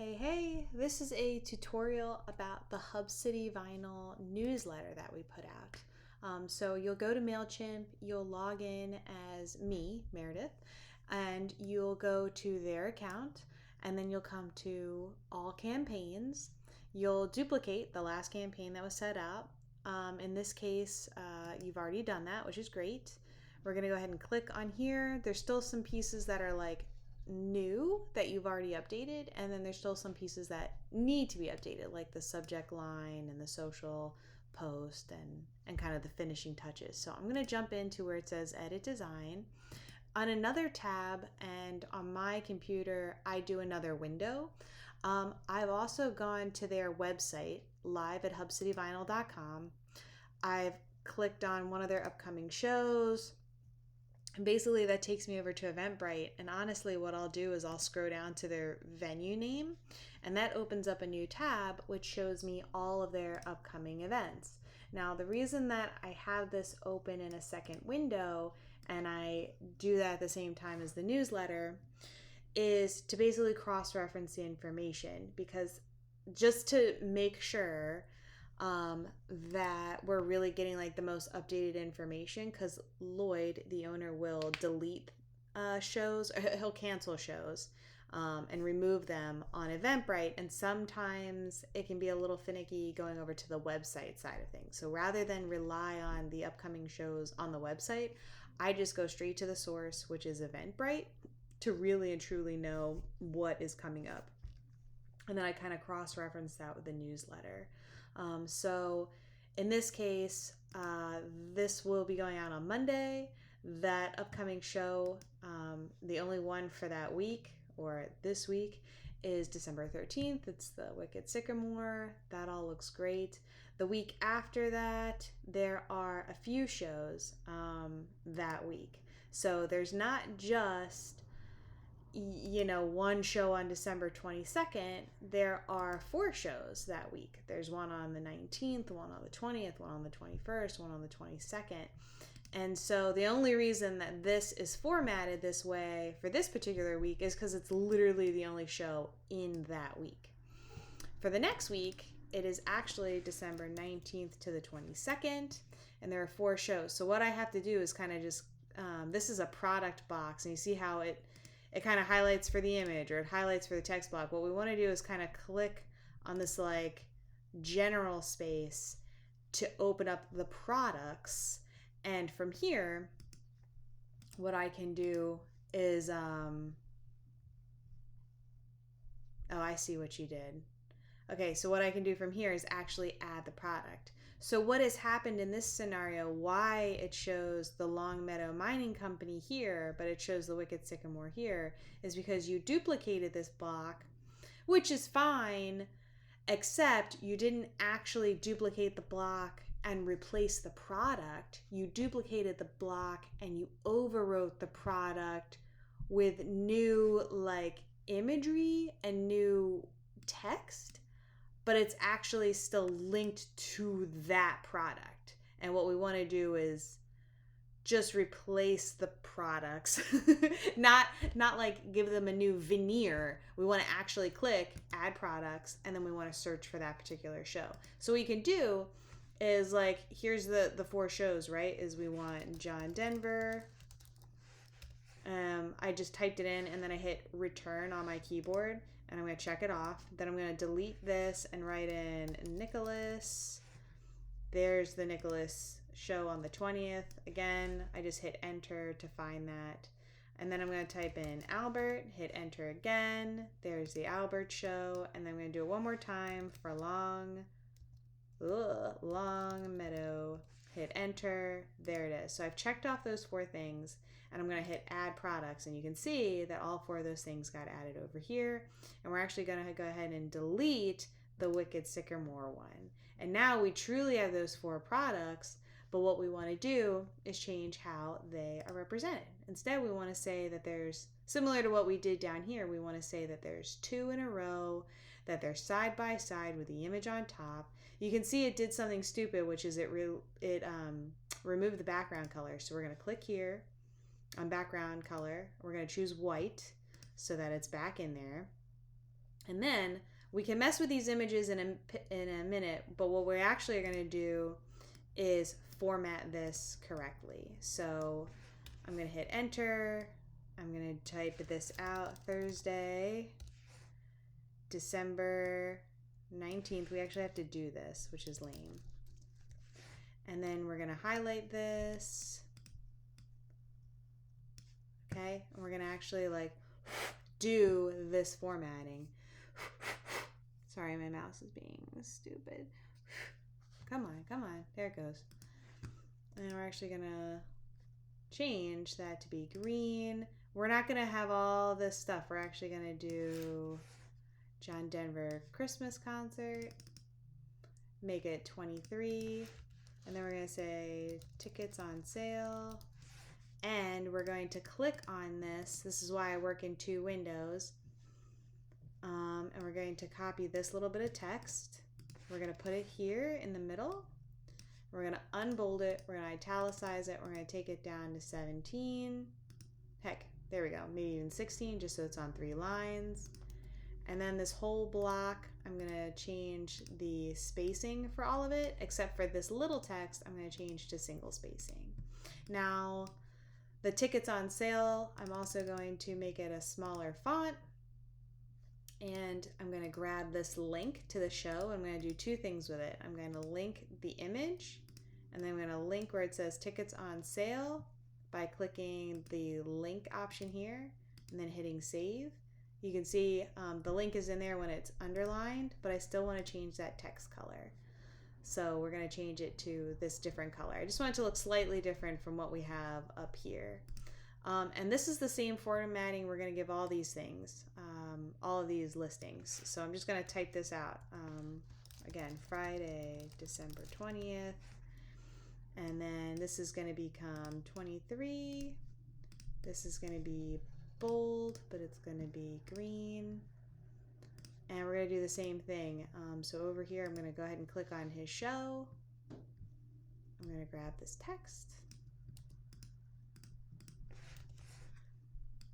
Hey, this is a tutorial about the Hub City Vinyl newsletter that we put out. So you'll go to MailChimp, you'll log in as me, Meredith, and you'll go to their account, and then you'll come to all campaigns. You'll duplicate the last campaign that was set up. In this case, you've already done that, which is great. We're going to go ahead and click on here. There's still some pieces that are like new that you've already updated, and then there's still some pieces that need to be updated, like the subject line and the social post and kind of the finishing touches. So I'm going to jump into where it says edit design on another tab, and on my computer I do another window. I've also gone to their website, live at hubcityvinyl.com. I've clicked on one of their upcoming shows. And basically that takes me over to Eventbrite, and honestly what I'll do is I'll scroll down to their venue name, and that opens up a new tab which shows me all of their upcoming events. Now the reason that I have this open in a second window and I do that at the same time as the newsletter is to basically cross-reference the information, because just to make sure that we're really getting like the most updated information, because Lloyd, the owner, will delete shows, or he'll cancel shows and remove them on Eventbrite, and sometimes it can be a little finicky going over to the website side of things. So rather than rely on the upcoming shows on the website, I just go straight to the source, which is Eventbrite, to really and truly know what is coming up. And then I kind of cross-reference that with the newsletter. So in this case, this will be going out on Monday. That upcoming show, the only one for that week or this week, is December 13th. It's the Wicked Sycamore. That all looks great. The week after that, there are a few shows that week. So there's not just one show on December 22nd. There are 4 shows that week. There's one on the 19th, one on the 20th, one on the 21st, one on the 22nd. And so the only reason that this is formatted this way for this particular week is because it's literally the only show in that week. For the next week, it is actually December 19th to the 22nd, and there are 4 shows. So what I have to do is kind of just, this is a product box, and you see how it kind of highlights for the image or it highlights for the text block. What we want to do is kind of click on this like general space to open up the products. And from here, what I can do is, oh, I see what you did. Okay, so what I can do from here is actually add the product. So what has happened in this scenario, why it shows the Long Meadow Mining Company here, but it shows the Wicked Sycamore here, is because you duplicated this block, which is fine, except you didn't actually duplicate the block and replace the product. You duplicated the block and you overwrote the product with new like imagery and new text, but it's actually still linked to that product. And what we want to do is just replace the products, not like give them a new veneer. We want to actually click add products, and then we want to search for that particular show. So what you can do is like, here's the 4 shows, right? Is we want John Denver. I just typed it in and then I hit return on my keyboard, and I'm going to check it off. Then I'm going to delete this and write in Nicholas. There's the Nicholas show on the 20th. Again, I just hit enter to find that. And then I'm going to type in Albert, hit enter again. There's the Albert show. And then I'm going to do it one more time for Long Meadow. Hit enter. There it is. So I've checked off those 4 things, and I'm going to hit add products, and you can see that all 4 of those things got added over here. And we're actually going to go ahead and delete the Wicked Sycamore one. And now we truly have those 4 products, but what we want to do is change how they are represented. Instead, we want to say that there's, similar to what we did down here, we want to say that there's 2 in a row, that they're side by side with the image on top. You can see it did something stupid, which is it removed the background color. So we're going to click here on background color. We're going to choose white so that it's back in there. And then we can mess with these images in a minute, but what we're actually going to do is format this correctly. So I'm going to hit enter. I'm going to type this out, Thursday, December 19th. We actually have to do this, which is lame. And then we're going to highlight this. Okay, and we're going to actually like do this formatting. Sorry, my mouse is being stupid. Come on. There it goes. And we're actually going to change that to be green. We're not going to have all this stuff. We're actually going to do John Denver Christmas concert. Make it 23. And then we're going to say tickets on sale. And we're going to click on this. This is why I work in 2 windows. And we're going to copy this little bit of text. We're going to put it here in the middle. We're going to unbold it. We're going to italicize it. We're going to take it down to 17. Heck, there we go. Maybe even 16, just so it's on 3 lines. And then this whole block, I'm going to change the spacing for all of it, except for this little text, I'm going to change to single spacing. Now, the tickets on sale, I'm also going to make it a smaller font. And I'm going to grab this link to the show. I'm going to do 2 things with it. I'm going to link the image, and then I'm going to link where it says tickets on sale by clicking the link option here and then hitting save. You can see the link is in there when it's underlined, but I still want to change that text color. So we're going to change it to this different color. I just want it to look slightly different from what we have up here. And this is the same formatting we're going to give all these things, all of these listings. So I'm just going to type this out. Again, Friday, December 20th. And then this is going to become 23. This is going to be bold, but it's going to be green. And we're going to do the same thing. So over here, I'm going to go ahead and click on his show. I'm going to grab this text.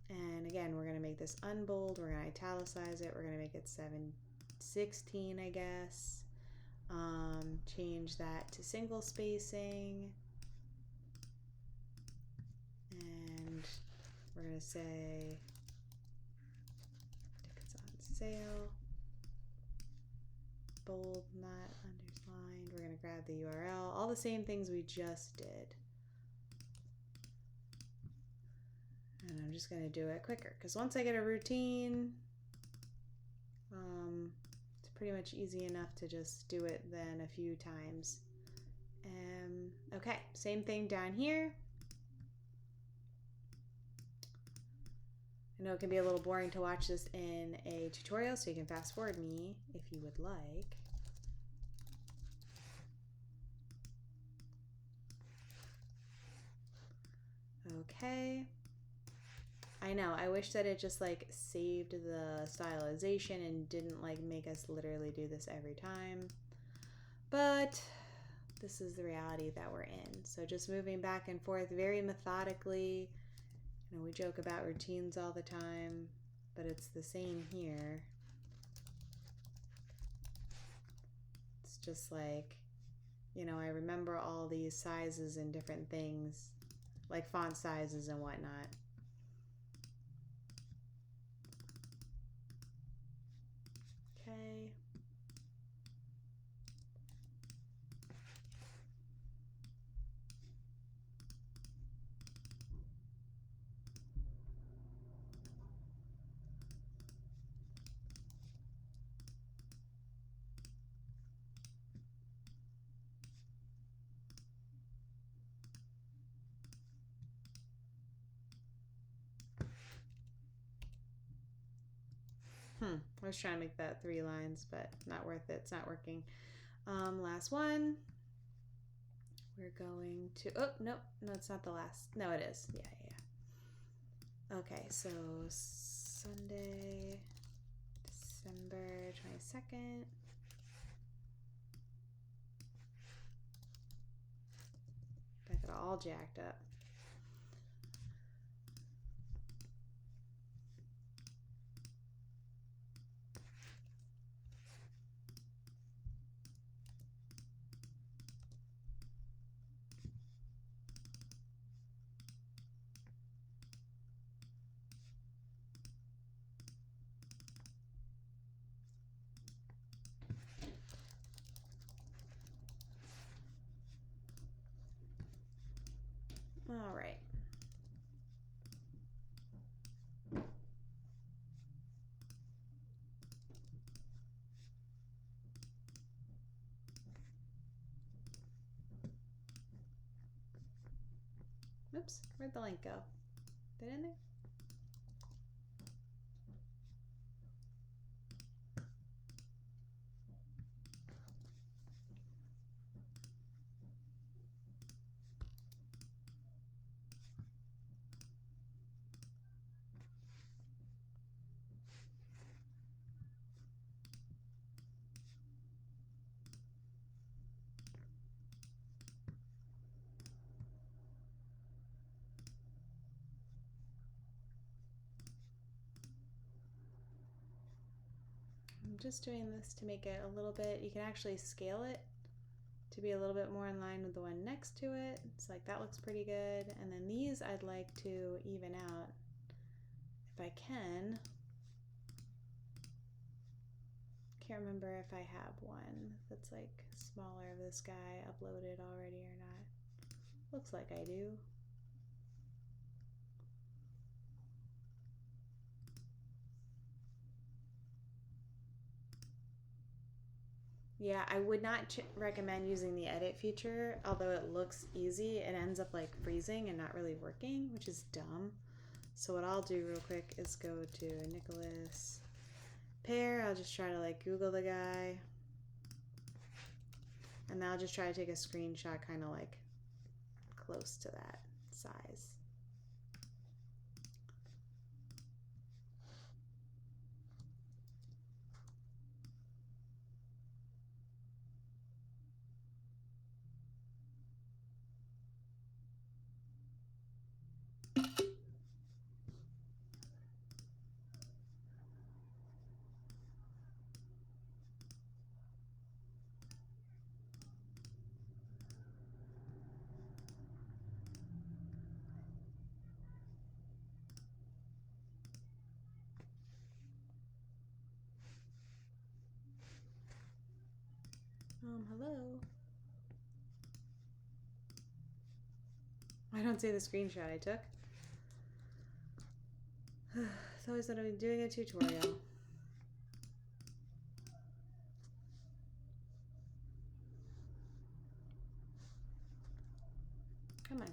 And again, we're going to make this unbold. We're going to italicize it. We're going to make it 716, I guess. Change that to single spacing. And we're going to say tickets on sale. Bold, not underlined. We're going to grab the URL. All the same things we just did. And I'm just going to do it quicker because once I get a routine, it's pretty much easy enough to just do it then a few times. Okay, same thing down here. I know it can be a little boring to watch this in a tutorial, so you can fast forward me if you would like. Okay. I know, I wish that it just like saved the stylization and didn't like make us literally do this every time. But this is the reality that we're in. So just moving back and forth very methodically. You know, we joke about routines all the time, but it's the same here. It's just like, you know, I remember all these sizes and different things, like font sizes and whatnot. Okay. I was trying to make that 3 lines, but not worth it. It's not working. Last one. We're going to, oh, nope. No, it's not the last. No, it is. Yeah. Okay, so Sunday, December 22nd. I got it all jacked up. All right. Oops, where'd the link go? Did it in there? I'm just doing this to make it a little bit, you can actually scale it to be a little bit more in line with the one next to it. It's like that looks pretty good. And then these I'd like to even out if I can. Can't remember if I have one that's like smaller of this guy uploaded already or not. Looks like I do. Yeah, I would not recommend using the edit feature, although it looks easy. It ends up like freezing and not really working, which is dumb. So what I'll do real quick is go to Nicholas Pear. I'll just try to like Google the guy. And then I'll just try to take a screenshot kind of like close to that size. Hello. I don't see the screenshot I took. It's always that I'm doing a tutorial. Come on.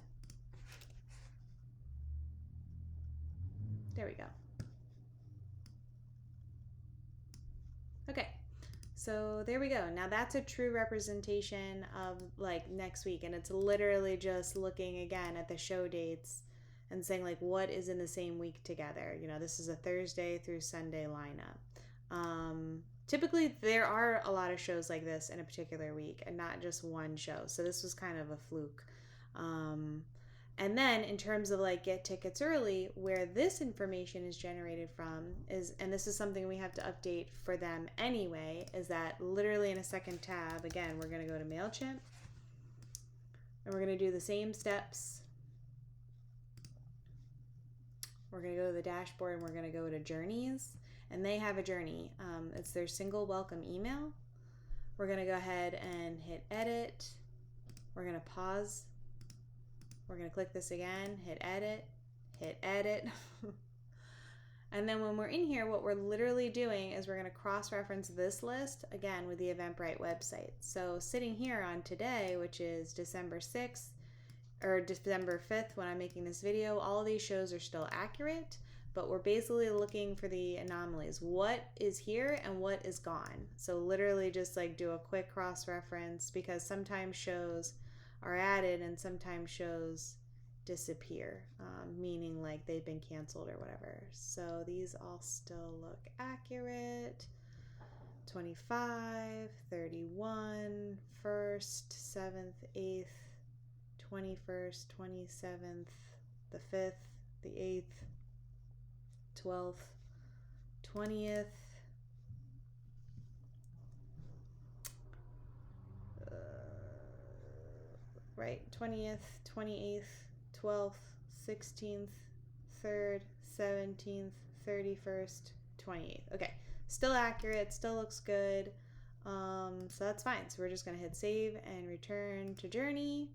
There we go. Okay, so there we go. Now that's a true representation of like next week, and it's literally just looking again at the show dates and saying like what is in the same week together. You know, this is a Thursday through Sunday lineup. Typically there are a lot of shows like this in a particular week and not just one show. So this was kind of a fluke. And then in terms of like get tickets early, where this information is generated from is, and this is something we have to update for them anyway, is that literally in a second tab, again, we're going to go to MailChimp and we're going to do the same steps. We're going to go to the dashboard and we're going to go to journeys, and they have a journey. It's their single welcome email. We're going to go ahead and hit edit. We're going to pause. We're going to click this again, hit edit. And then when we're in here, what we're literally doing is we're going to cross-reference this list, again, with the Eventbrite website. So sitting here on today, which is December 6th, or December 5th when I'm making this video, all of these shows are still accurate, but we're basically looking for the anomalies. What is here and what is gone? So literally just like do a quick cross-reference, because sometimes shows are added and sometimes shows disappear, meaning like they've been canceled or whatever. So these all still look accurate. 25, 31, 1st, 7th, 8th, 21st, 27th, the 5th, the 8th, 12th, 20th, right, 20th, 28th, 12th, 16th, 3rd, 17th, 31st, 28th. Okay, still accurate, still looks good. So that's fine. So we're just going to hit save and return to journey.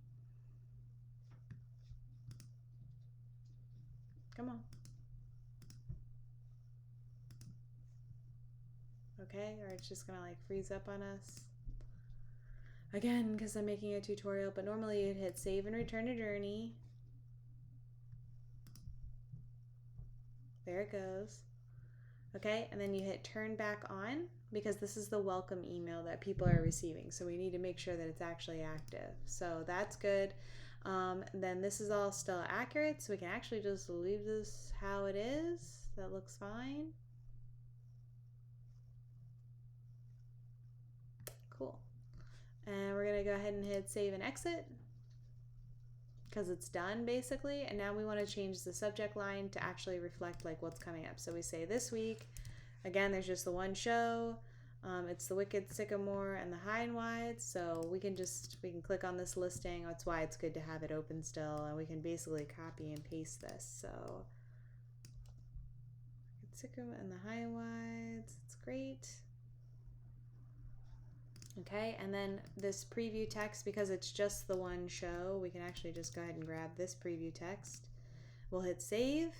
Come on. Okay, or it's just gonna like freeze up on us. Again, because I'm making a tutorial, but normally you'd hit save and return to journey. There it goes. Okay, and then you hit turn back on because this is the welcome email that people are receiving. So we need to make sure that it's actually active. So that's good. Then this is all still accurate, so we can actually just leave this how it is. That looks fine. Cool. And we're gonna go ahead and hit save and exit because it's done basically. And now we want to change the subject line to actually reflect like what's coming up. So we say this week, again, there's just the one show. It's the Wicked Sycamore and the High and Wide. So we can click on this listing. That's why it's good to have it open still. And we can basically copy and paste this. So Sycamore and the High and Wides, it's great. Okay, and then this preview text, because it's just the one show, we can actually just go ahead and grab this preview text. We'll hit save.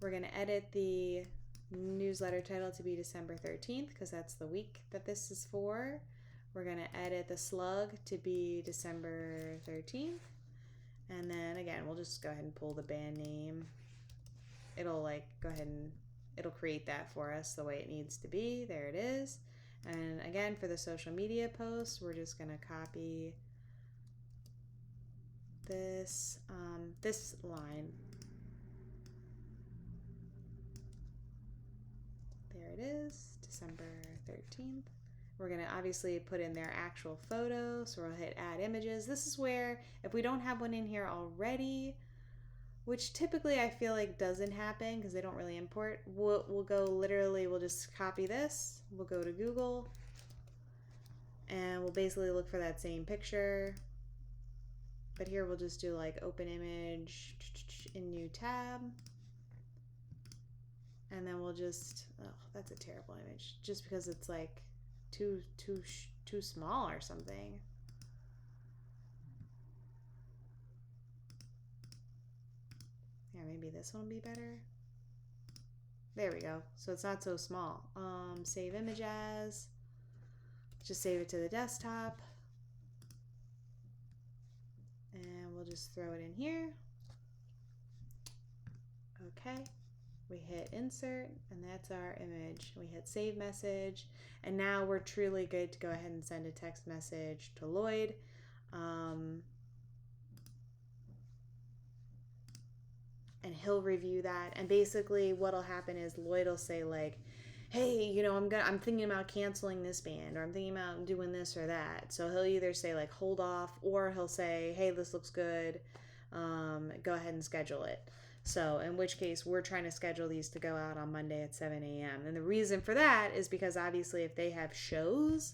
We're going to edit the newsletter title to be December 13th because that's the week that this is for. We're going to edit the slug to be December 13th. And then again, we'll just go ahead and pull the band name. It'll it'll create that for us the way it needs to be. There it is. And again, for the social media post, we're just going to copy this line. There it is, December 13th. We're going to obviously put in their actual photo, so we'll hit add images. This is where, if we don't have one in here already, which typically I feel like doesn't happen because they don't really import, we'll just copy this. We'll go to Google and we'll basically look for that same picture. But here we'll just do like open image in new tab. And then we'll just, oh, that's a terrible image just because it's like too small or something. Yeah, maybe this one will be better. There we go. So it's not so small. Save image as. Just save it to the desktop. And we'll just throw it in here. Okay. We hit insert, and that's our image. We hit save message, and now we're truly good to go ahead and send a text message to Lloyd. And he'll review that, and basically what'll happen is Lloyd will say like, hey, I'm thinking about canceling this band, or I'm thinking about doing this or that. So he'll either say like hold off, or he'll say, hey, this looks good, go ahead and schedule it. So in which case we're trying to schedule these to go out on Monday at 7 a.m. And the reason for that is because obviously if they have shows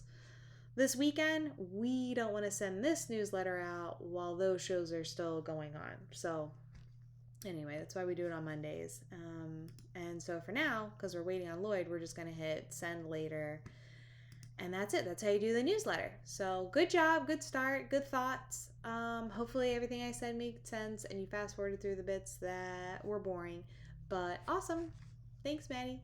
this weekend, we don't want to send this newsletter out while those shows are still going on. So anyway, that's why we do it on Mondays. And so for now, because we're waiting on Lloyd, we're just going to hit send later. And that's it. That's how you do the newsletter. So good job, good start, good thoughts. Hopefully everything I said made sense and you fast forwarded through the bits that were boring. But awesome. Thanks, Maddie.